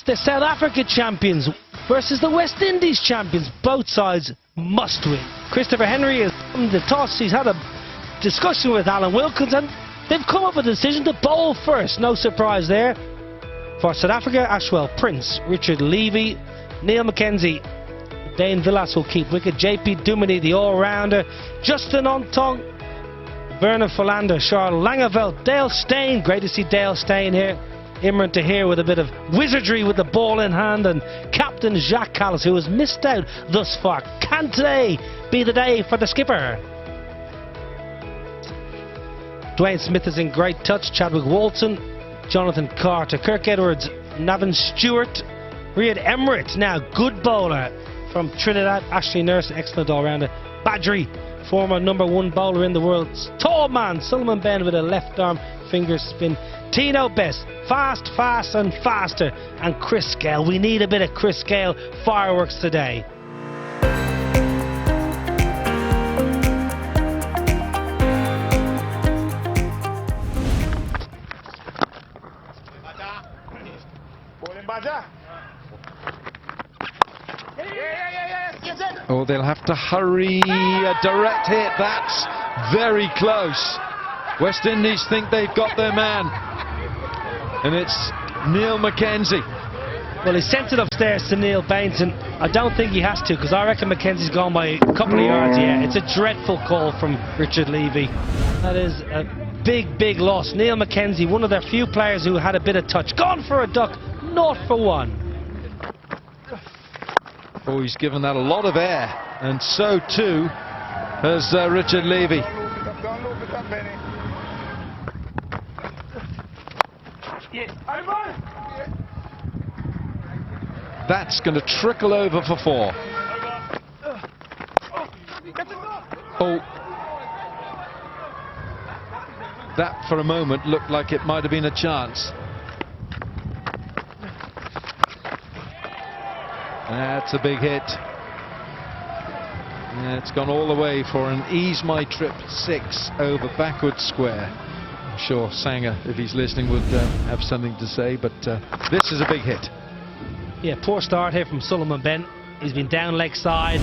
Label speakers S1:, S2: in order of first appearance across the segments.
S1: It's the South Africa champions versus the West Indies champions. Both sides must win. Christopher Henry has won the toss. He's had a discussion with Alan Wilkins and they've come up with a decision to bowl first. No surprise there. For South Africa, Ashwell Prince, Richard Levy, Neil Mackenzie, Dane Villas will keep wicket, JP Duminy the all-rounder, Justin Ontong, Werner Philander, Charles Langeveld, Dale Steyn, great to see Dale Steyn here, Imran Tahir with a bit of wizardry with the ball in hand, and Captain Jacques Kallis, who has missed out thus far. Can today be the day for the skipper? Dwayne Smith is in great touch, Chadwick Walton, Jonathan Carter, Kirk Edwards, Navin Stewart, Riyad Emirates, now good bowler from Trinidad, Ashley Nurse, excellent all-rounder, Badri, former #1 bowler in the world, tall man, Sullivan Ben with a left arm finger spin, Tino Best, fast and faster, and Chris Gale. We need a bit of Chris Gale fireworks today.
S2: Oh, they'll have to hurry. A direct hit. That's very close. West Indies think they've got their man. And it's Neil Mackenzie.
S1: Well, he sent it upstairs to Neil Bainton. I don't think he has to, because I reckon Mackenzie's gone by a couple of yards. Yeah, it's a dreadful call from Richard Levy. That is a big loss. Neil Mackenzie, one of their few players who had a bit of touch. Gone for a duck, 0 for 1.
S2: Oh, he's given that a lot of air, and so too has Richard Levy. That's going to trickle over for 4. Oh, that for a moment looked like it might have been a chance. That's a big hit. Yeah, it's gone all the way for an Ease My Trip 6 over backward square. I'm sure Sanger, if he's listening, would have something to say, but this is a big hit.
S1: Yeah, poor start here from Sullivan Ben. He's been down leg side.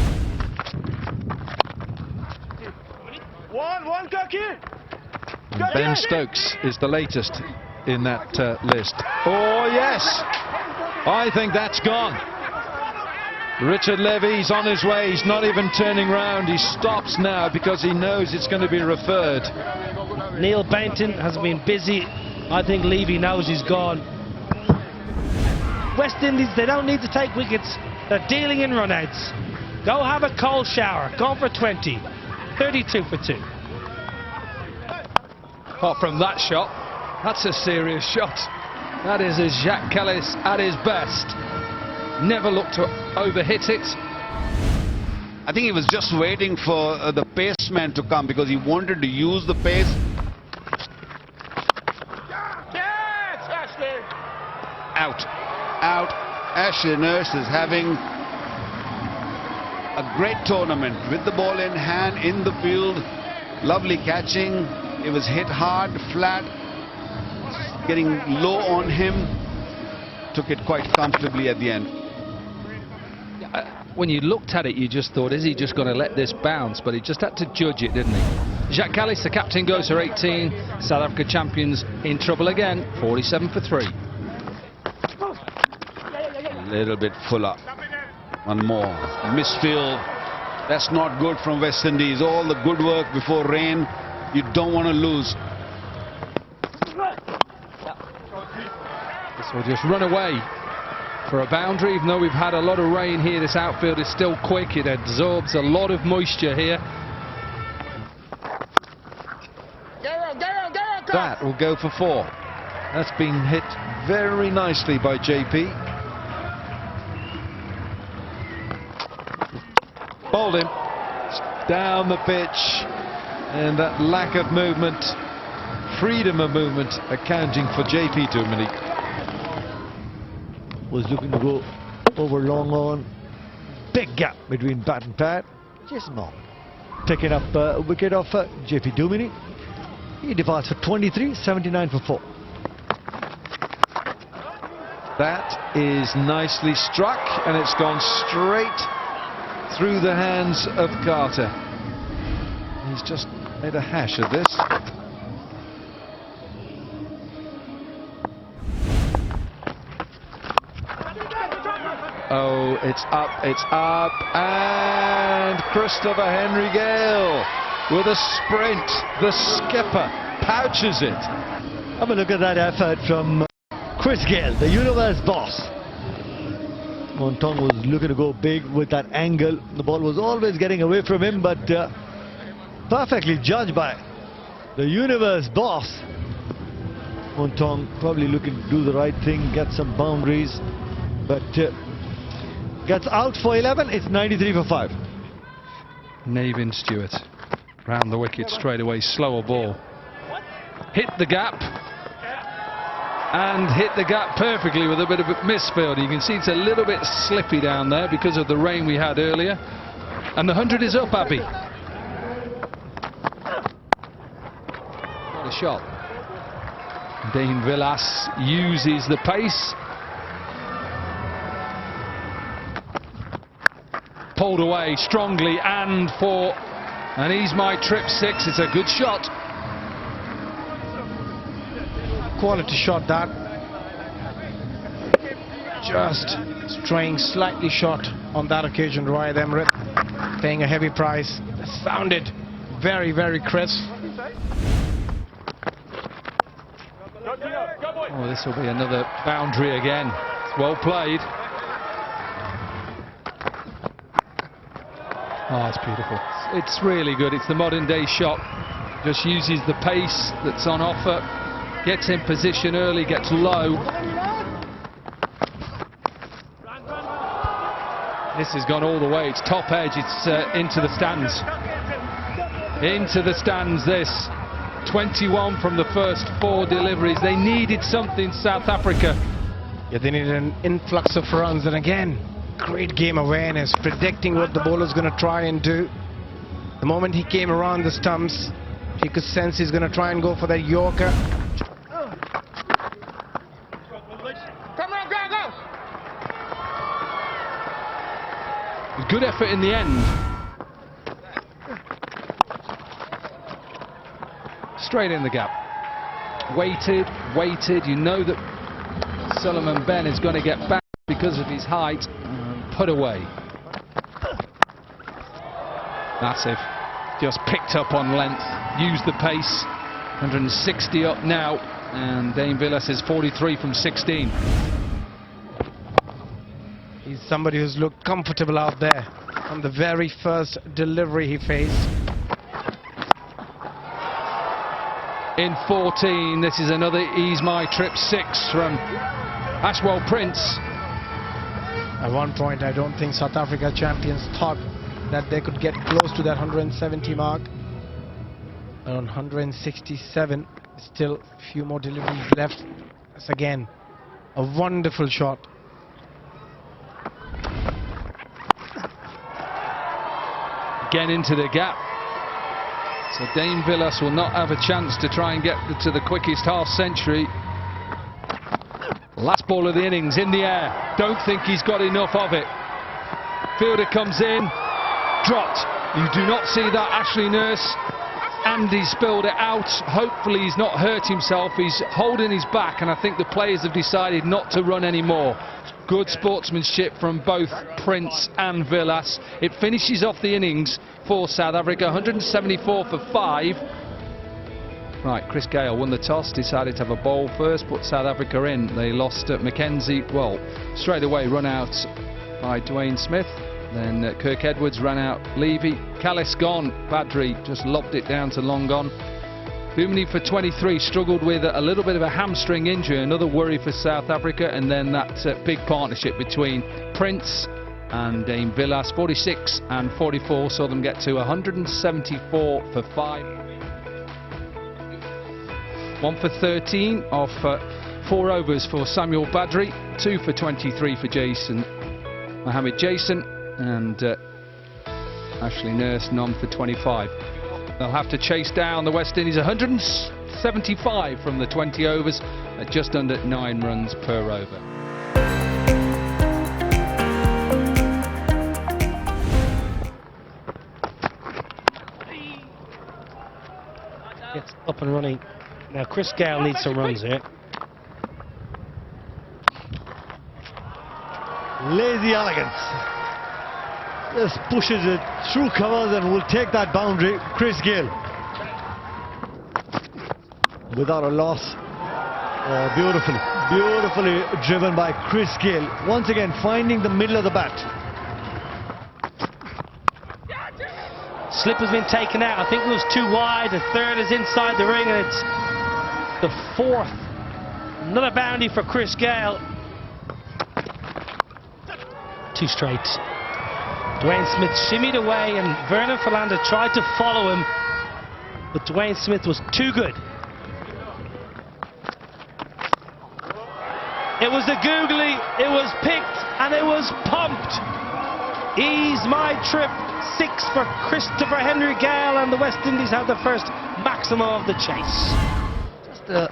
S1: One,
S2: And Ben Stokes is the latest in that list. Oh, yes! I think that's gone. Richard Levy's on his way. He's not even turning round. He stops now because he knows it's going to be referred.
S1: Neil Bainton has been busy. I think Levy knows he's gone. West Indies, they don't need to take wickets. They're dealing in run-outs. Go have a cold shower. Gone for 20. 32 for 2.
S3: Apart from that shot, that's a serious shot. That is a Jacques Kallis at his best. Never looked to overhit it.
S4: I think he was just waiting for the pace man to come because he wanted to use the pace. Out. Ashley Nurse is having a great tournament with the ball in hand, in the field. Lovely catching. It was hit hard, flat, getting low on him. Took it quite comfortably at the end.
S3: When you looked at it, you just thought, is he just going to let this bounce? But he just had to judge it, didn't he? Jacques Kallis, the captain, goes for 18. South Africa champions in trouble again, 47 for 3.
S4: A little bit fuller. One more. Misfield. That's not good from West Indies. All the good work before rain. You don't want to lose.
S3: This will just run away for a boundary. Even though we've had a lot of rain here, this outfield is still quick. It absorbs a lot of moisture here.
S2: That will go for 4. That's been hit very nicely by JP. Bowled him down the pitch, and that lack of movement, freedom of movement, accounting for JP Duminy.
S5: Was looking to go over long on. Big gap between bat and pad. Just not. Picking up a wicket off JP Duminy. He departs for 23, 79 for 4.
S2: That is nicely struck, and it's gone straight through the hands of Carter. He's just made a hash of this. Oh, it's up, and Christopher Henry Gale with a sprint. The skipper pouches it.
S5: Have a look at that effort from Chris Gale, the universe boss. Montong was looking to go big with that angle. The ball was always getting away from him, but perfectly judged by the universe boss. Montong probably looking to do the right thing, get some boundaries, but gets out for 11. It's 93 for 5.
S3: Navin Stewart round the wicket straight away. Slower ball. Hit the gap. And hit the gap perfectly with a bit of a misfield. You can see it's a little bit slippy down there because of the rain we had earlier. And the 100 is up, Abby. What a shot. Dane Villas uses the pace. Pulled away strongly, and he's my trip 6. It's a good shot.
S6: Quality shot that. Just straying slightly short on that occasion. Roy Emirates paying a heavy price. Sounded very, very crisp.
S3: Oh, this will be another boundary again. It's well played. Oh, it's beautiful. It's really good. It's the modern day shot. Just uses the pace that's on offer. Gets in position early, gets low. This has gone all the way. It's top edge. It's into the stands. Into the stands, this. 21 from the first 4 deliveries. They needed something, South Africa.
S6: Yeah, they needed an influx of runs. And again, great game awareness, predicting what the bowler's going to try and do. The moment he came around the stumps, he could sense he's going to try and go for that Yorker.
S3: Good effort in the end. Straight in the gap. Waited. You know that Solomon Ben is going to get back because of his height. Put away. Massive. Just picked up on length. Used the pace. 160 up now. And Dane Villas is 43 from 16.
S6: He's somebody who's looked comfortable out there on the very first delivery he faced.
S3: In 14, this is another Ease My Trip 6 from Ashwell Prince.
S6: At one point, I don't think South Africa champions thought that they could get close to that 170 mark. On 167, still a few more deliveries left. That's again a wonderful shot.
S3: Again into the gap. So Dane Villas will not have a chance to try and get to the quickest half century. Last ball of the innings in the air. Don't think he's got enough of it. Fielder comes in. Dropped. You do not see that, Ashley Nurse. Andy spilled it out. Hopefully he's not hurt himself. He's holding his back, and I think the players have decided not to run anymore. Good sportsmanship from both Prince and Villas. It finishes off the innings for South Africa, 174 for 5. Right, Chris Gale won the toss, decided to have a bowl first, put South Africa in. They lost Mackenzie, well, straight away run out by Dwayne Smith. Then Kirk Edwards ran out Levy. Callis gone. Badri just lobbed it down to long gone. Bumini for 23 struggled with a little bit of a hamstring injury, another worry for South Africa, and then that big partnership between Prince and Dane Villas, 46 and 44, saw them get to 174 for 5. 1 for 13 off 4 overs for Samuel Badri, 2 for 23 for Mohamed Jason, and Ashley Nurse, none for 25. They'll have to chase down the West Indies, 175 from the 20 overs at just under 9 runs per over.
S1: up and running. Now Chris Gale needs some runs here.
S5: Lazy elegance. Just pushes it through covers and will take that boundary. Chris Gale. Without a loss. Beautifully driven by Chris Gale. Once again finding the middle of the bat.
S1: Slip has been taken out. I think it was too wide. The third is inside the ring, and it's the fourth. Another boundary for Chris Gale. Two straight. Dwayne Smith shimmied away, and Vernon Philander tried to follow him, but Dwayne Smith was too good. It was a googly, it was picked, and it was pumped. Ease my trip. 6 for Christopher Henry Gale, and the West Indies have the first maximum of the chase.
S5: Just the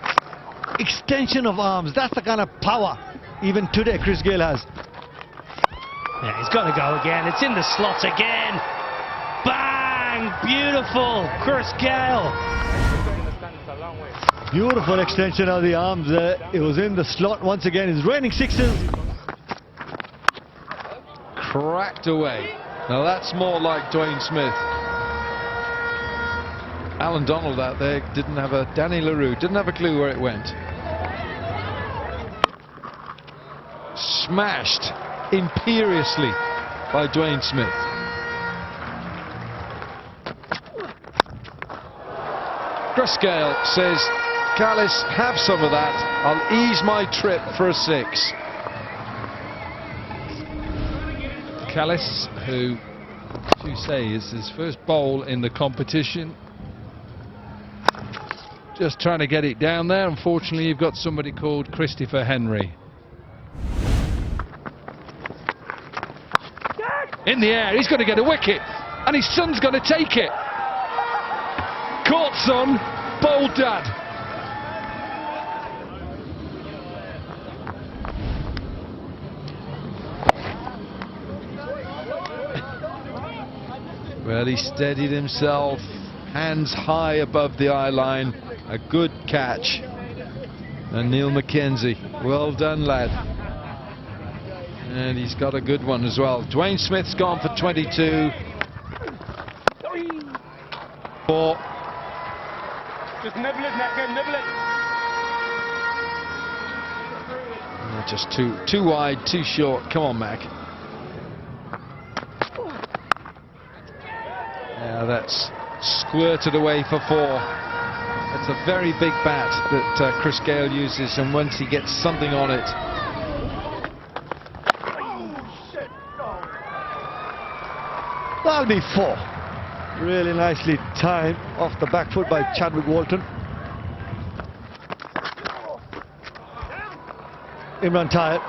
S5: extension of arms. That's the kind of power even today Chris Gale has.
S1: Yeah, he's got to go again. It's in the slot again. Bang! Beautiful, Chris Gale.
S5: Beautiful extension of the arms. It was in the slot once again. It's raining sixes.
S2: Cracked away. Now that's more like Dwayne Smith. Alan Donald out there didn't have a... Danny LaRue didn't have a clue where it went. Smashed imperiously by Dwayne Smith. Chris Gale says, Callis, have some of that. I'll ease my trip for a 6. Callis, who, as you say, is his first bowl in the competition. Just trying to get it down there. Unfortunately, you've got somebody called Christopher Henry. In the air, he's going to get a wicket, and his son's going to take it. Caught son, bowled dad. Well, he steadied himself, hands high above the eye line. A good catch. And Neil McKenzie, well done, lad. And he's got a good one as well. Dwayne Smith's gone for 22. 4.
S7: Just nibble it, Necker, nibble it.
S2: Just too wide, too short. Come on, Mac. Yeah, that's squirted away for 4. That's a very big bat that Chris Gale uses, and once he gets something on it.
S5: That'll be 4. Really nicely timed off the back foot by Chadwick Walton. Imran Tahir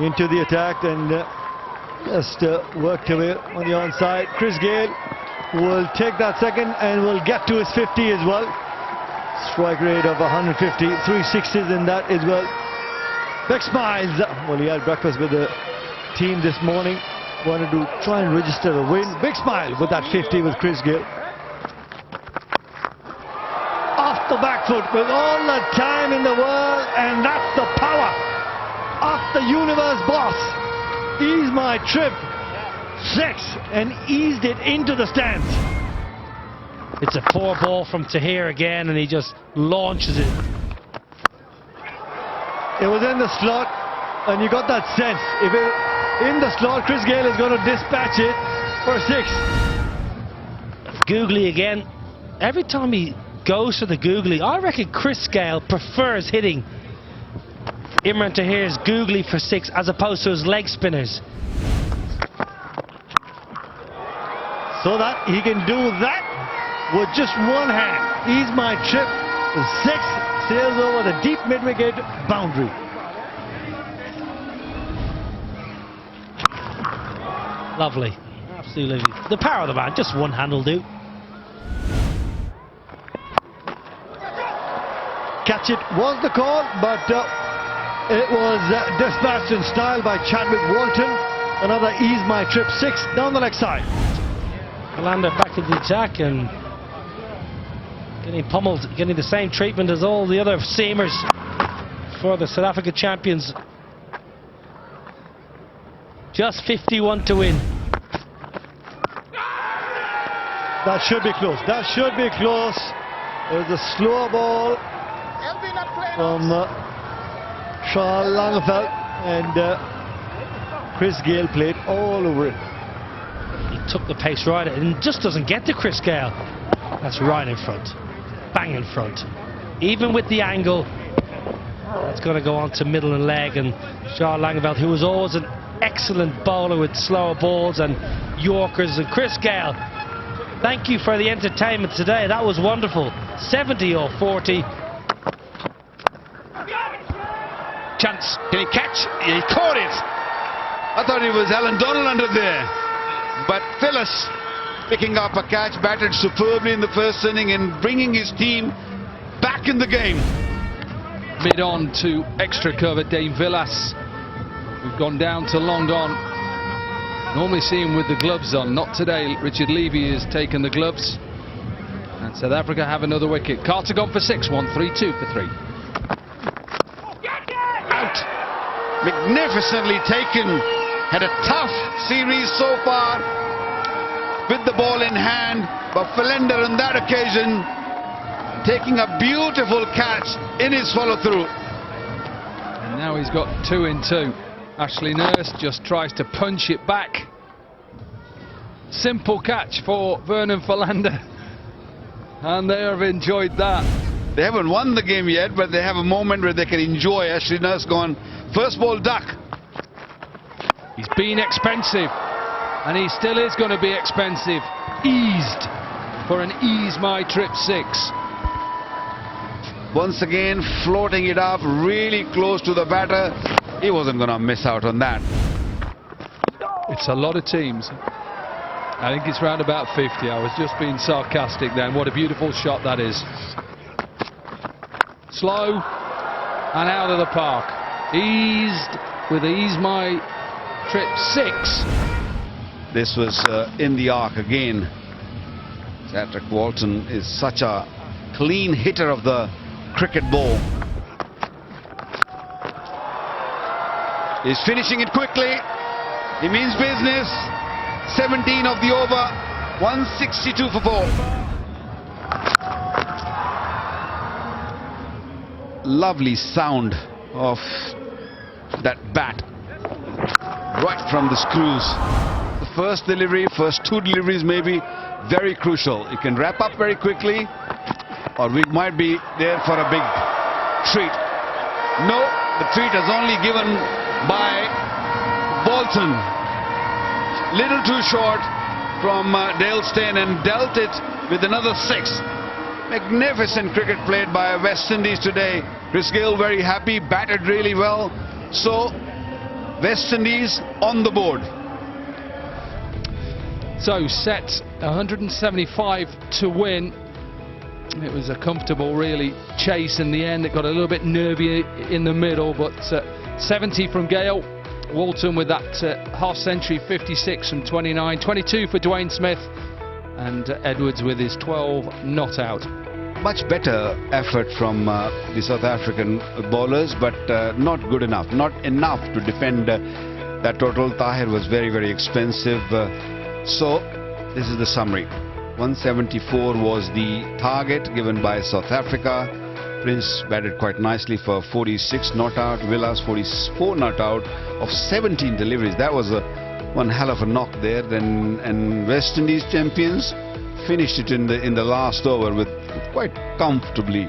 S5: into the attack and just worked away on the onside. Chris Gale will take that second and will get to his 50 as well. Strike rate of 150, 3 sixes in that as well. Big smiles. Well, he had breakfast with the team this morning. Wanted to try and register a win. Big smile with that 50 with Chris Gale. Off the back foot with all the time in the world, and that's the power of the universe boss. Ease my trip. 6, and eased it into the stands.
S1: It's a 4 ball from Tahir again, and he just launches it.
S5: It was in the slot, and you got that sense. If it in the slot, Chris Gale is going to dispatch it for 6.
S1: Googly again. Every time he goes for the googly, I reckon Chris Gale prefers hitting Imran Tahir's googly for 6 as opposed to his leg spinners.
S5: So that he can do that with just one hand. Ease my trip. The 6 sails over the deep mid-wicket boundary.
S1: Lovely. Absolutely. The power of the man. Just one hand will do.
S5: Catch it was the call, but it was dispatched in style by Chadwick Walton. Another ease my trip 6 down the leg side.
S1: Philander back to the attack, and getting pummeled, getting the same treatment as all the other seamers for the South Africa champions. Just 51 to win.
S5: That should be close. That should be close. There's a slow ball from Charles Langeveld, and Chris Gayle played all over it.
S1: He took the pace right and just doesn't get to Chris Gayle. That's right in front. Bang in front. Even with the angle, that's going to go on to middle and leg, and Charles Langeveld, who was always an excellent bowler with slower balls and Yorkers, and Chris Gayle, thank you for the entertainment today. That was wonderful. 70 or 40.
S4: Chance. Can he catch? He caught it. I thought it was Alan Donald under there. But Phyllis picking up a catch, batted superbly in the first inning and bringing his team back in the game.
S3: Mid on to extra cover, Dave Villas. We've gone down to long on. Normally see him with the gloves on. Not today. Richard Levy has taken the gloves. And South Africa have another wicket. Carter gone for 6. 1-3-2 for 3.
S4: Out. Magnificently taken. Had a tough series so far with the ball in hand. But Philander on that occasion taking a beautiful catch in his follow-through.
S3: And now he's got 2 in 2. Ashley Nurse just tries to punch it back. Simple catch for Vernon Philander. And they have enjoyed that.
S4: They haven't won the game yet, but they have a moment where they can enjoy. Ashley Nurse gone first ball duck.
S3: He's been expensive, and he still is going to be expensive. Eased for an Ease My Trip 6.
S4: Once again floating it up really close to the batter. He wasn't going to miss out on that.
S3: It's a lot of teams. I think it's round about 50. I was just being sarcastic then. What a beautiful shot that is. Slow and out of the park. Eased with Ease My Trip 6.
S4: This was in the arc again. Patrick Walton is such a clean hitter of the cricket ball. He's finishing it quickly. He means business. 17 of the over. 162 for 4. Lovely sound of that bat right from the screws. The first delivery, first 2 deliveries maybe very crucial. You can wrap up very quickly, or we might be there for a big treat. No, the treat is only given by Bolton. Little too short from Dale Steyn, and dealt it with another 6. Magnificent cricket played by West Indies today. Chris Gayle very happy, batted really well. So West Indies on the board.
S3: So set 175 to win. It was a comfortable really chase in the end. It got a little bit nervy in the middle, but 70 from Gayle. Walton with that half century, 56 from 29. 22 for Dwayne Smith, and Edwards with his 12 not out.
S4: Much better effort from the South African bowlers, but not good enough. Not enough to defend that total. Tahir was very, very expensive. So this is the summary. 174 was the target given by South Africa. Prince batted quite nicely for 46 not out. Villas 44 not out of 17 deliveries. That was one hell of a knock there. Then and West Indies champions finished it in the last over with quite comfortably.